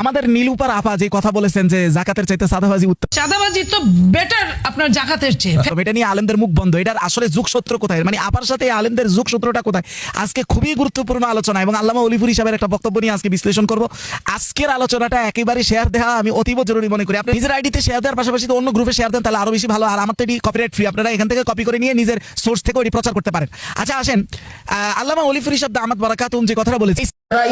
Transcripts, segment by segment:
আমাদের নীলুপার আপা যে কথা বলেছেন যে জাকাতের চাইতে চাঁদাবাজি উত্তম, চাঁদাবাজি তো বেটার আপনার জাকাতের চেয়ে। এটা নিয়ে আলেমদের মুখ বন্ধ। এটার আসলে যোগসূত্র কোথায়, মানে আপার সাথে আলেমদের যোগসূত্রটা কোথায়? আজকে খুবই গুরুত্বপূর্ণ আলোচনা এবং আল্লামা অলিপুর হিসাবের একটা বক্তব্য নিয়ে আজকে বিশ্লেষণ করব। আজকের আলোচনাটা একেবারে শেয়ার দেওয়া আমি অতীব জরুরি মনে করি। আপনি নিজের আইডিতে শেয়ার দেওয়ার পাশাপাশি অন্য গ্রুপে শেয়ার দেন, তাহলে আরো বেশি ভালো। আর আমার তো এটি কপিরাইট ফ্রি, আপনারা এখান থেকে কপি করে নিয়ে নিজের সোর্স থেকে ওইটি প্রচার করতে পারেন। আচ্ছা আসেন, আল্লামা অলিপুর হিসাব দামাত বারাকাতুহুম যে কথাটা বলেছে,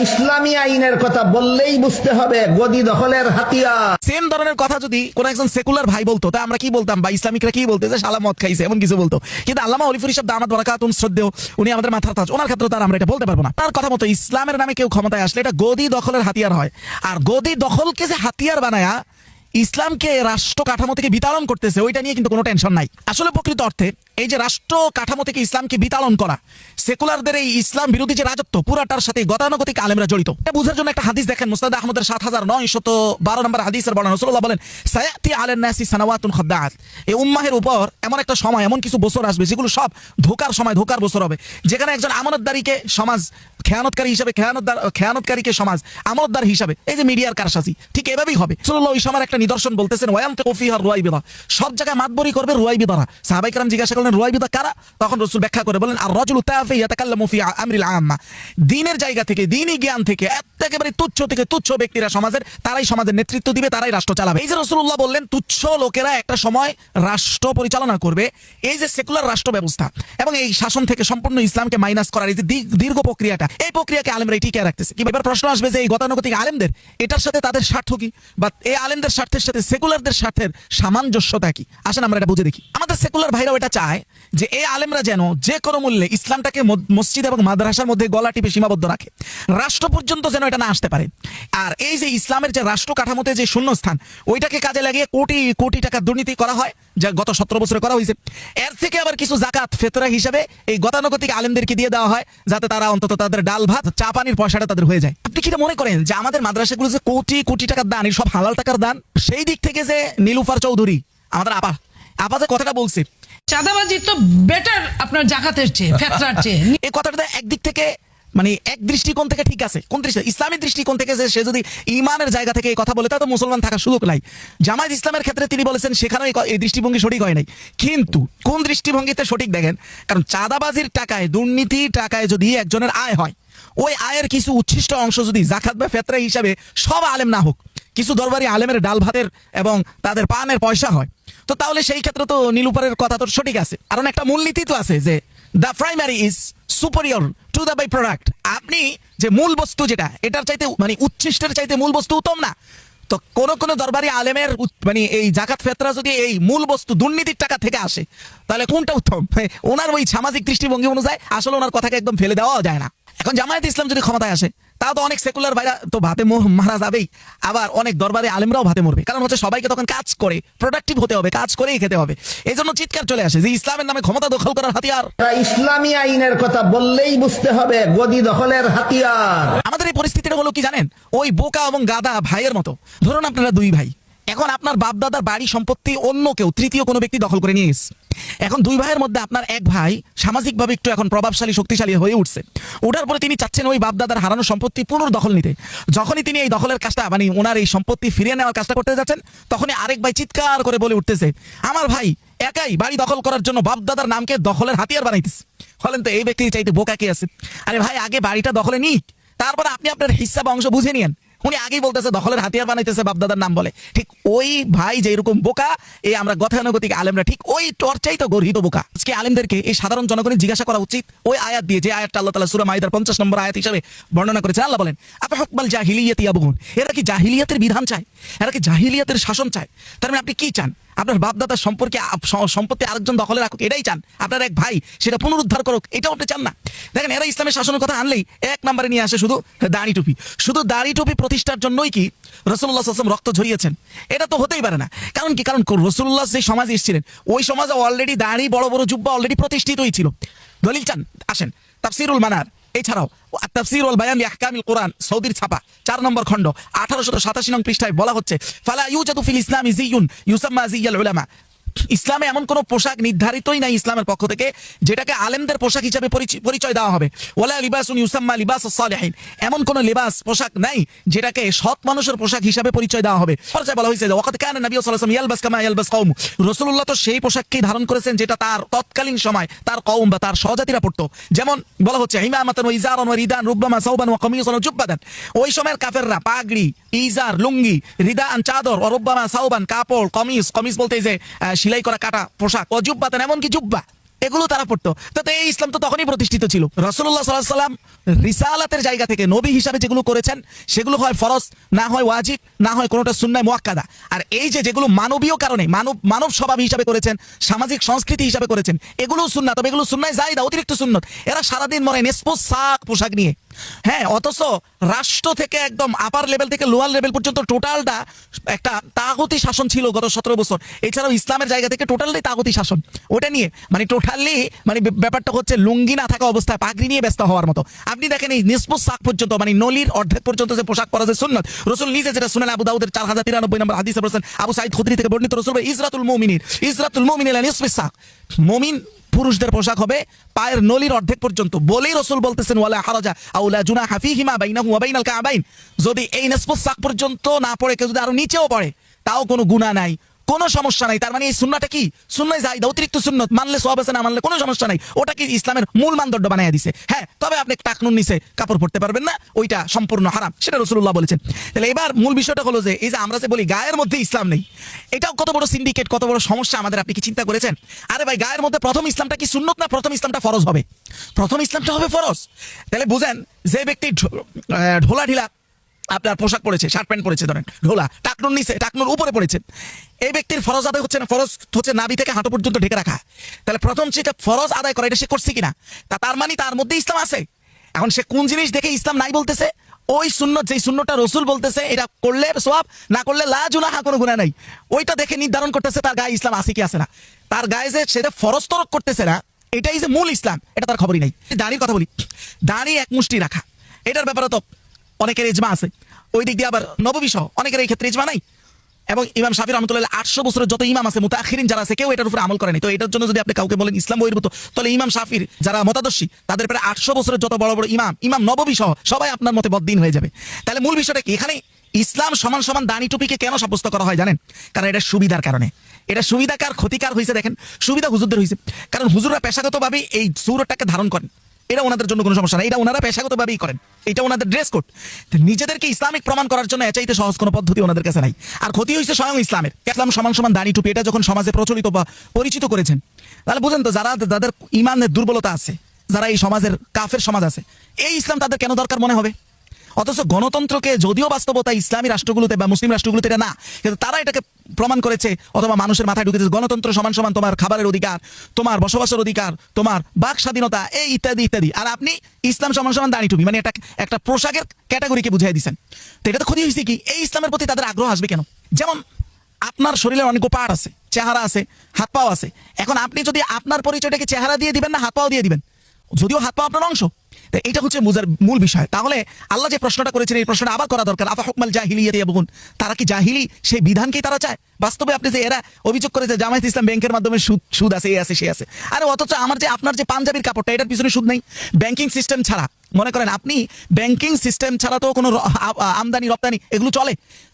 ইসলামী আইনের কথা বললেই বুঝতে হবে গদি দখলের হাতিয়ার। সেম ধরনের কথা যদি কোন একজন সেকুলার ভাই বলতো, তা আমরা কি বলতাম? বা ইসলামিকরা কি বলতে যে শালা মদ খাইছে এমন কিছু বলতো। কিন্তু আল্লামা অলিপুর হিসাব দামাত বারাকাতুহুম শ্রদ্ধেয়, উনি আমাদের মাথার তাজ, ওনার ক্ষেত্রে তার আমরা এটা বলতে পারবো না। তার কথা মতো ইসলামের নামে কেউ ক্ষমতায় আসলে এটা গদি দখলের হাতিয়ার হয়। আর গদি দখলকে যে হাতিয়ার বানায়া ইসলামকে রাষ্ট্র কাঠামো থেকে বিতাড়ন করতেছে, ওইটা নিয়ে কিন্তু কোনো টেনশন নাই। আসলে প্রকৃত অর্থে এই যে রাষ্ট্র কাঠামো থেকে ইসলামকে বিতাড়ন করা, সেকুলারদের এই ইসলাম বিরোধী যে রাজত্ব, পুরাটার সাথে গতানুগতিক আলেমরা জড়িত। এটা বোঝার জন্য একটা হাদিস দেখেন, মুসনাদ আহমদের 7912 নম্বর হাদিসের বর্ণনা। রাসূলুল্লাহ বলেন, সায়াতি আলান নাসি সানাওয়াতুন খাদ্দাআত, এই উম্মাহের উপর এমন একটা সময়, এমন কিছু বছর আসবে যেগুলো সব ধোকার সময়, ধোকার বছর হবে, যেখানে একজন আমানতদারিকে সমাজ খেয়ানতকারী হিসাবে, খেয়ানতকারীকে সমাজ আমানতদার হিসাবে, এই যে মিডিয়ার কারসাজি, ঠিক এভাবেই হবে। রাসূলুল্লাহ ওই সময়ের একটা নিদর্শন বলতেছেন, ওয়ায়ানতিকু ফিহা রুয়াইবিদা, সব জায়গায় মাতবরি করবে রুয়াইবিদারা। সাহাবায়ে কেরাম জিজ্ঞাসা করলেন, রুয়াইবিদা কারা? তখন রাসূল ব্যাখ্যা করে বলেন, আর রাজুলু তাফি ইয়াতাকাল্লামু ফি আমরিল আম্মা, দ্বীনের জায়গা থেকে, দ্বীনি জ্ঞান থেকে একেবারে তুচ্ছ থেকে তুচ্ছ ব্যক্তিরা সমাজের, তারাই সমাজের নেতৃত্ব দিবে, তারাই রাষ্ট্র চালাবে। এই যে রাসূলুল্লাহ বললেন তুচ্ছ লোকেরা একটা সময় রাষ্ট্র পরিচালনা করবে, এই যে সেকুলার রাষ্ট্র ব্যবস্থা এবং এই শাসন থেকে সম্পূর্ণ ইসলামকে মাইনাস করার এই যে দীর্ঘ প্রক্রিয়াটা, এই প্রক্রিয়াকে আলেমরা টিকে রাখতেছে। কি এবার প্রশ্ন আসবে যে এই গতানুগতিক আলেমদের এটার সাথে তাদের স্বার্থ কি, বা এই আলেমদের স্বার্থের সাথে সেকুলারদের স্বার্থের সামঞ্জস্যতা কি? আসেন আমরা এটা বুঝে দেখি। আমাদের সেকুলার ভাইরাও এটা চায় যে এই আলেমরা যেন যে কোনো মূল্যে ইসলামটাকে মসজিদ এবং মাদ্রাসার মধ্যে গলা টিপে সীমাবদ্ধ রাখে, রাষ্ট্র পর্যন্ত যেন এটা না আসতে পারে। আর এই যে ইসলামের যে রাষ্ট্র কাঠামোতে যে শূন্যস্থান, ওইটাকে কাজে লাগিয়ে কোটি কোটি টাকা দুর্নীতি করা হয়, যা গত 17 বছরে করা হয়েছে। এর থেকে আবার কিছু জাকাত ফেতরা হিসাবে এই গতানুগতিক আলেমদেরকে দিয়ে দেওয়া হয়, যাতে তারা অন্তত তাদের ডাল ভাত চা পানির পয়সাটা তাদের হয়ে যায়। আপনি কি মনে করেন যে আমাদের মাদ্রাসাগুলো যে কোটি কোটি টাকার দান, এই সব হালাল টাকার দান? সেই দিক থেকে যে নীলুফার চৌধুরী আমাদের আপা যে কথাটা বলছে, চাঁদাবাজি তো বেটার আপনার জাকাতের চেয়ে, ফেতরার চেয়ে। এই কথাটা একদিক থেকে মানে এক দৃষ্টিকোণ থেকে ঠিক আছে। কোন দৃষ্টি? ইসলামী দৃষ্টিকোণ থেকে যে সে যদি ইমানের জায়গা থেকে এই কথা বলে, তাহলে তো মুসলমান থাকার সুযোগ নাই। জামায়াত ইসলামের ক্ষেত্রে তিনি বলেছেন সেখানেও এই দৃষ্টিভঙ্গি সঠিক হয় নাই। কিন্তু কোন দৃষ্টিভঙ্গিতে সঠিক দেখেন, কারণ চাঁদাবাজির টাকায়, দুর্নীতির টাকায় যদি একজনের আয় হয়, ওই আয়ের কিছু উচ্ছিষ্ট অংশ যদি জাকাত বা ফেতরা হিসাবে সব আলেম না হোক, কিছু দরবারি আলেমের ডাল ভাতের এবং তাদের পানের পয়সা হয়, তো তাহলে সেই ক্ষেত্রে তো নীলুপারের কথা তো সঠিক আছে। কারণ একটা মূলনীতি তো আছে যে the primary is superior to the byproduct. আপনি যে মূল বস্তু যেটা, এটার চাইতে মানে উচ্ছিষ্টের চাইতে মূল বস্তু উত্তম না? তো কোন দরবারি আলেমের মানে এই জাকাত ফেতরা যদি এই মূল বস্তু দুর্নীতির টাকা থেকে আসে, তাহলে কোনটা উত্তম? ওনার ওই সামাজিক দৃষ্টিভঙ্গি অনুযায়ী আসলে ওনার কথাকে একদম ফেলে দেওয়া যায় না। এখন জামায়াত ইসলাম যদি ক্ষমতায় আসে, তাও তো অনেক সেকুলার ভাইরা তো ভাতে মারা যাবেই, আবার অনেক দরবারে আলেমরাও ভাতে মরবে। কারণ হচ্ছে সবাইকে তখন কাজ করে প্রোডাক্টিভ হতে হবে, কাজ করেই খেতে হবে। এই জন্য চিৎকার চলে আসে যে ইসলামের নামে ক্ষমতা দখল করার হাতিয়ার। ইসলামী আইনের কথা বললেই বুঝতে হবে গদি দখলের হাতিয়ার। আমাদের এই পরিস্থিতিটা হলো কি জানেন, ওই বোকা এবং গাদা ভাইয়ের মতো। ধরুন আপনারা দুই ভাই, এখন আপনার বাপ দাদার বাড়ি সম্পত্তি অন্য কেউ, তৃতীয় কোনো ব্যক্তি দখল করে নিয়ে গেছে। এখন দুই ভাইয়ের মধ্যে আপনার এক ভাই সামাজিকভাবে একটু এখন প্রভাবশালী, শক্তিশালী হয়ে উঠছে। ওঠার পরে তিনি চাচ্ছেন ওই বাপ দাদার হারানো সম্পত্তি পুনর্দখল নিতে। যখনই তিনি এই দখলের কাজটা, মানে ওনার এই সম্পত্তি ফিরিয়ে নেওয়ার কাজটা করতে যাচ্ছেন, তখনই আরেক ভাই চিৎকার করে বলে উঠতেছে, আমার ভাই একাই বাড়ি দখল করার জন্য বাপ দাদার নামকে দখলের হাতিয়ার বানাইতেছে। বলেন তো এই ব্যক্তির চাইতে বোকা কে আছে? আরে ভাই আগে বাড়িটা দখলে নিক, তারপরে আপনি আপনার হিস্সা বা অংশ বুঝে নিয়েন। উনি আগেই বলতেছে দখলের হাতিয়ার বানাইতেছে বাপদাদার নাম বলে। ঠিক ওই ভাই যে এরকম বোকা, এই আমরা গতানুগতিক আলেমরা ঠিক ওই টর্চাই তো গর্হিত বোকা। আজকে আলেমদেরকে, এই সাধারণ জনগণের জিজ্ঞাসা করা উচিত ওই আয়াত দিয়ে, যে আয়াতটা আল্লাহ তাআলা সূরা মাইদার 50 নম্বর আয়াত হিসেবে বর্ণনা করেছেন। আল্লাহ বলেন, আফা হুকমাল জাহিলিয়াতি ইয়াবগুন, এরা কি জাহিলিয়াতের বিধান চায়? এরা কি জাহিলিয়াতের শাসন চায়? তার মানে আপনি কি চান? আপনার বাপদাদার সম্পত্তি আরেকজন দখলে রাখুক, এটাই চান? আপনার এক ভাই সেটা পুনরুদ্ধার করুক, এটাও আপনি চান না? দেখেন, এরা ইসলামের শাসনের কথা আনলেই এক নম্বরে নিয়ে আসে শুধু দাড়ি টুপি। শুধু দাড়ি টুপি প্রতিষ্ঠার জন্যই কি রাসূলুল্লাহ সাল্লাল্লাহু আলাইহি ওয়াসাল্লাম রক্ত ঝরিয়েছেন? এটা তো হতেই পারে না। কারণ কি? কারণ রাসূলুল্লাহ যে সমাজে এসেছিলেন, ওই সমাজে অলরেডি দাড়ি, বড় বড় জুব্বা অলরেডি প্রতিষ্ঠিতই ছিল। দলিল চান? আসেন, তাফসীরুল মানার, এছাড়াও তাফসীর ওয়াল বায়ান লিআহকামিল কুরআন, সৌদির ছাপা 4 নম্বর খণ্ড 1887 নং পৃষ্ঠায় বলা হচ্ছে, ফালা ইউজাদু ফিল ইসলামি জিয়ুন ইউসাম্মা জিয়াল উলামা, ইসলামে এমন কোন পোশাক নির্ধারিতই নাই ইসলামের পক্ষ থেকে যেটাকে আলেমদের পোশাক হিসেবে পরিচয় দেওয়া হবে। ওয়ালা লিবাসুন ইউসাম্মা লিবাসুস সালিহিন, এমন কোন লিবাস পোশাক নাই যেটাকে সৎ মানুষের পোশাক হিসেবে পরিচয় দেওয়া হবে। পরিচয় বলা হয়েছে যে ওয়াকাদ কানা নবী সাল্লাল্লাহু আলাইহি ওয়াসাল্লাম ইয়ালবাস কামা ইয়ালবাস কওম, রাসূলুল্লাহ তো সেই পোশাককেই ধারণ করেছেন যেটা তার তৎকালীন সময় তার কওম বা তার সহজাতিরা পড়তো। যেমন বলা হচ্ছে ইমামাতান ওয়া ইজারান ওয়া রিদান রুব্বামা সাওবান ওয়া কামিসান ওয়া জুব্বাতান, ওই সময়ের কাফেররা পাগড়ি, ইজার, লুঙ্গি, রিদান চাদর, ওয়া রুব্বামা সাওবান কাপড়, কমিস বলতে যে সেলাই করা কাটা পোশাক, ও জুব্বাতান এমনকি জুব্বা, এগুলো তারা পড়তো। তাতে এই ইসলাম তো তখনই প্রতিষ্ঠিত ছিল। রাসূলুল্লাহ সাল্লাল্লাহু আলাইহি সাল্লাম রিসালাতের জায়গা থেকে নবী হিসাবে যেগুলো করেছেন সেগুলো হয় ফরজ, না হয় ওয়াজিব, না হয় কোনোটা সুন্নাহ মুআক্কাদা। আর এই যে যেগুলো মানবীয় কারণে মানব স্বভাব হিসাবে করেছেন, সামাজিক সংস্কৃতি হিসাবে করেছেন, এগুলো সুন্নাহ, তবে এগুলো সুন্নাহ জায়েদা, অতিরিক্ত সুন্নত। এরা সারাদিন মরে নিসফুস সাক পোশাক নিয়ে। হ্যাঁ, অথচ রাষ্ট্র থেকে একদম আপার লেভেল থেকে লোয়ার লেভেল পর্যন্ত টোটালটা একটা তাগুতি শাসন ছিল গত 17 বছর। এছাড়াও ইসলামের জায়গা থেকে টোটালি তাগুতি শাসন, ওটা নিয়ে মানে টোটালি মানে ব্যাপারটা হচ্ছে লুঙ্গি না থাকা অবস্থায় পাগড়ি নিয়ে ব্যস্ত হওয়ার মতো। আপনি দেখেন এই নিসফুস সাক পর্যন্ত মানে নলির অর্ধেক পর্যন্ত যে পোশাক পরা যে সুন্নাত, রাসূল নিজে যেটা সুনান আবু দাউদের 4093 নম্বর হাদিসে বলেছেন, আবু সাঈদ খুদরি থেকে বর্ণিত, রাসূল বলেন ইজরাতুল মুমিন ইলা নিসফিস সাক, মুমিন পুরুষদের পোশাক হবে পায়ের নলির অর্ধেক পর্যন্ত। বলেই রাসূল বলতেছেন ওয়ালা হারাজা আও লা জুনাহা ফীহিমা বাইনাহু ওয়া বাইনাল কাবাইন, যদি এই নিসফুস সাক পর্যন্ত না পড়ে কেউ যদি আরো নিচেও পড়ে তাও কোনো গুনাহ নাই, কোনো সমস্যা নাই। তার মানে এই সুন্নাহটা কি? সুন্নাহ জায়েদা, অতিরিক্ত সুন্নত, মানলে সওয়াব আছে, না মানলে কোনো সমস্যা নাই। ওটা কি ইসলামের মূল মানদণ্ড বানায়া দিছে। হ্যাঁ, তবে আপনি টাকনুর নিচে কাপড় পরতে পারবেন না, ওইটা সম্পূর্ণ হারাম, সেটা রাসূলুল্লাহ বলেছেন। তাহলে এবার মূল বিষয়টা হলো যে এই যে আমরা যে বলি গায়ের মধ্যে ইসলাম নেই, এটাও কত বড় সিন্ডিকেট, কত বড় সমস্যা আমাদের। আপনি কি চিন্তা করেছেন? আরে ভাই, গায়ের মধ্যে প্রথম ইসলামটা কি সুন্নত না প্রথম ইসলামটা ফরজ হবে? প্রথম ইসলামটা হবে ফরজ। তাহলে বুঝেন, যে ব্যক্তি ঢোলা ঢিলা আপনার পোশাক পড়েছে, শার্ট প্যান্ট পড়েছে, ধরেন ঢোলা, টাকনুর নিচে টাকনুর উপরে পড়েছেন, এই ব্যক্তির ফরজ আদায় হচ্ছে না। ফরজ হচ্ছে নাভি থেকে হাঁটু পর্যন্ত ঢেকে রাখা। তাহলে প্রথম সেটা ফরজ আদায় করা, এটা সে করছে কিনা, তার মানে তার মধ্যে ইসলাম আছে। এখন সে কোন জিনিস দেখে ইসলাম নাই বলতেছে? ওই সুন্নত, যেই সুন্নতটা রাসূল বলতেছে এটা করলে সওয়াব, না করলে লা জুনাহা, কোনো গুনাহ নাই, ওইটা দেখে নির্ধারণ করতেছে তার গায়ে ইসলাম আছে কি আছে না। তার গায়ে যে সেটা ফরজ তরক করতেছে না, এটাই যে মূল ইসলাম, এটা তার খবরই নাই। দাড়ির কথা বলি, দাড়ি এক মুষ্টি রাখা, এটার ব্যাপারে তো অনেকের ইজমা আছে। ওই দিক দিয়ে আবার নববী সহ অনেকের এই ক্ষেত্রে ইজমা নাই। এবং ইমাম শাফি রাহমাতুল্লাহ 800 বছরের যত ইমাম আছে মুতাআখিরিন যারা আছে, কেউ এটার উপরে আমল করেনি। তো এটার জন্য যদি আপনি কাউকে বলেন ইসলাম বহির্ভূত, তাহলে ইমাম শাফির যারা মতাদর্শী তাদের প্রায় 800 বছরের যত বড় বড় ইমাম নববী সহ সবাই আপনার মতে বদ্দিন হয়ে যাবে। তাহলে মূল বিষয়টা কি? এখানে ইসলাম সমান সমান দাড়ি টুপিকে কেন সাব্যস্ত করা হয় জানেন? কারণ এটা সুবিধার কারণে। এটা সুবিধা কার ক্ষতিকার হয়েছে দেখেন? সুবিধা হুজুরদের হয়েছে, কারণ হুজুররা পেশাগতভাবে এই সুরতটাকে ধারণ করেন, এটা ওনাদের জন্য কোনো সমস্যা নাই, এটা ওনারা পেশাগতভাবেই করেন, এটা ওনাদের ড্রেস কোড। নিজেদেরকে ইসলামিক প্রমাণ করার জন্য এর চাইতে সহজ কোনো পদ্ধতি ওনাদের কাছে নাই। আর ক্ষতি হয়েছে স্বয়ং ইসলামের। ইসলাম সমান সমান দাড়ি টুপি এটা যখন সমাজে প্রচলিত বা পরিচিত করেছেন, তাহলে বুঝেন তো যাদের ইমানের দুর্বলতা আছে, যারা এই সমাজের কাফের সমাজ আছে, এই ইসলাম তাদের কেন দরকার মনে হবে? অথচ গণতন্ত্রকে যদিও বাস্তবতা ইসলামী রাষ্ট্রগুলোতে বা মুসলিম রাষ্ট্রগুলোতে এটা না, কিন্তু তারা এটাকে প্রমাণ করেছে অথবা মানুষের মাথায় ঢুকেছে গণতন্ত্র সমান সমান তোমার খাবারের অধিকার, তোমার বসবাসের অধিকার, তোমার বাক স্বাধীনতা, এই ইত্যাদি ইত্যাদি। আর আপনি ইসলাম সমান সমান দাড়ি টুপি মানে একটা পোশাকের ক্যাটাগরিকে বুঝিয়ে দিচ্ছেন। তো এটা তো ক্ষতি হয়েছে কি? এই ইসলামের প্রতি তাদের আগ্রহ আসবে কেন? যেমন আপনার শরীরে অনেক পার্ট আছে, চেহারা আছে, হাত পাও আছে। এখন আপনি যদি আপনার পরিচয়টাকে চেহারা দিয়ে দিবেন না হাত পাও দিয়ে দিবেন, যদিও হাত পা আপনার অংশ। এটা হচ্ছে বুঝার মূল বিষয়। তাহলে আল্লাহ যে প্রশ্নটা করেছেন এই প্রশ্নটা আবার করা দরকার। আফা হুকমাল জাহিলিয়াতি ইয়াবগুন, তারা কি জাহিলি সেই বিধানকেই তারা চায়? বাস্তবে আপনি যে এরা অভিযোগ করেছে জামায়াত ইসলাম ব্যাংকের মাধ্যমে সুদ আছে, এই আছে, সে আছে। আরে অথচ আপনার যে পাঞ্জাবির কাপড়টা এটার পিছনে সুদ নেই। ব্যাংকিং সিস্টেম ছাড়া, মনে করেন আপনি ব্যাংকিং সিস্টেম ছাড়া তো কোনো আমদানি রপ্তানি এগুলো চলে,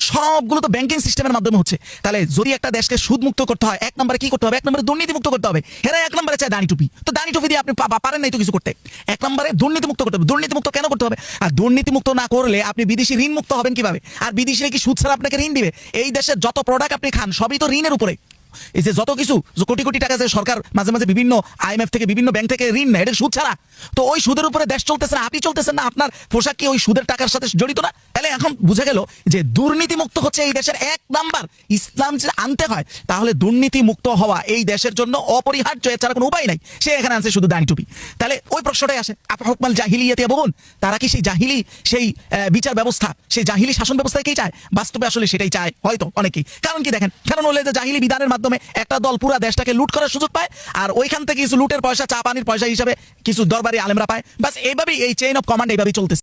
সবগুলো তো ব্যাংকিং সিস্টেমের মাধ্যমে হচ্ছে। তাহলে যদি একটা দেশকে সুদ মুক্ত করতে হয়, এক নম্বরে কি করতে হবে? এক নম্বরে দুর্নীতি মুক্ত করতে হবে। এরা এক নম্বরে চায় দাড়ি টুপি। তো দাড়ি টুপি দিয়ে আপনি পারেন নাই তো কিছু করতে। এক নম্বরে দুর্নীতি মুক্ত করতে হবে। দুর্নীতি মুক্ত কেন করতে হবে? আর দুর্নীতি মুক্ত না করলে আপনি বিদেশি ঋণ মুক্ত হবেন কিভাবে? আর বিদেশিরা কি সুদ ছাড়া আপনাকে ঋণ দিবে? এই দেশের যত প্রোডাক্ট আপনি খান সবই তো ঋণের উপরে। এই যে যত কিছু কোটি কোটি টাকা যে সরকার মাঝে মাঝে বিভিন্ন IMF থেকে বিভিন্ন ব্যাংক থেকে ঋণ নেয়, এটা সুদ ছাড়া। তো ওই সুদের উপরে দেশ চলতেছে না, আপনি চলতেছেন না, আপনার পোশাক কি ওই সুদের টাকার সাথে জড়িত না? তাহলে এখন বুঝে গেল যে দুর্নীতি মুক্ত হচ্ছে এই দেশের এক নাম্বার। ইসলাম যদি আনতে হয় তাহলে দুর্নীতি মুক্ত হওয়া এই দেশের জন্য অপরিহার্য, এছাড়া কোনো উপায় নাই। সে এখানে আনছে শুধু দাড়ি টুপি। তাহলে ওই প্রশ্নটাই আসে, আফা হুকমাল জাহিলিয়াতি ইয়াবগুন, তারা কি সেই জাহিলি সেই বিচার ব্যবস্থা, সেই জাহিলি শাসন ব্যবস্থাকেই চায়? বাস্তবে আসলে সেটাই চায় হয়তো অনেকেই। কারণ কি দেখেন, কারণ হলে যে জাহিলি বিধানের মাধ্যমে একটা দল পুরো দেশটাকে লুট করার সুযোগ পায়, আর ওইখান থেকে কিছু লুটের পয়সা চা পানির পয়সা হিসাবে কিছু দরবারি আলেমরা পায়। বাস এইভাবেই এই চেইন অফ কমান্ড এইভাবেই চলতেছে।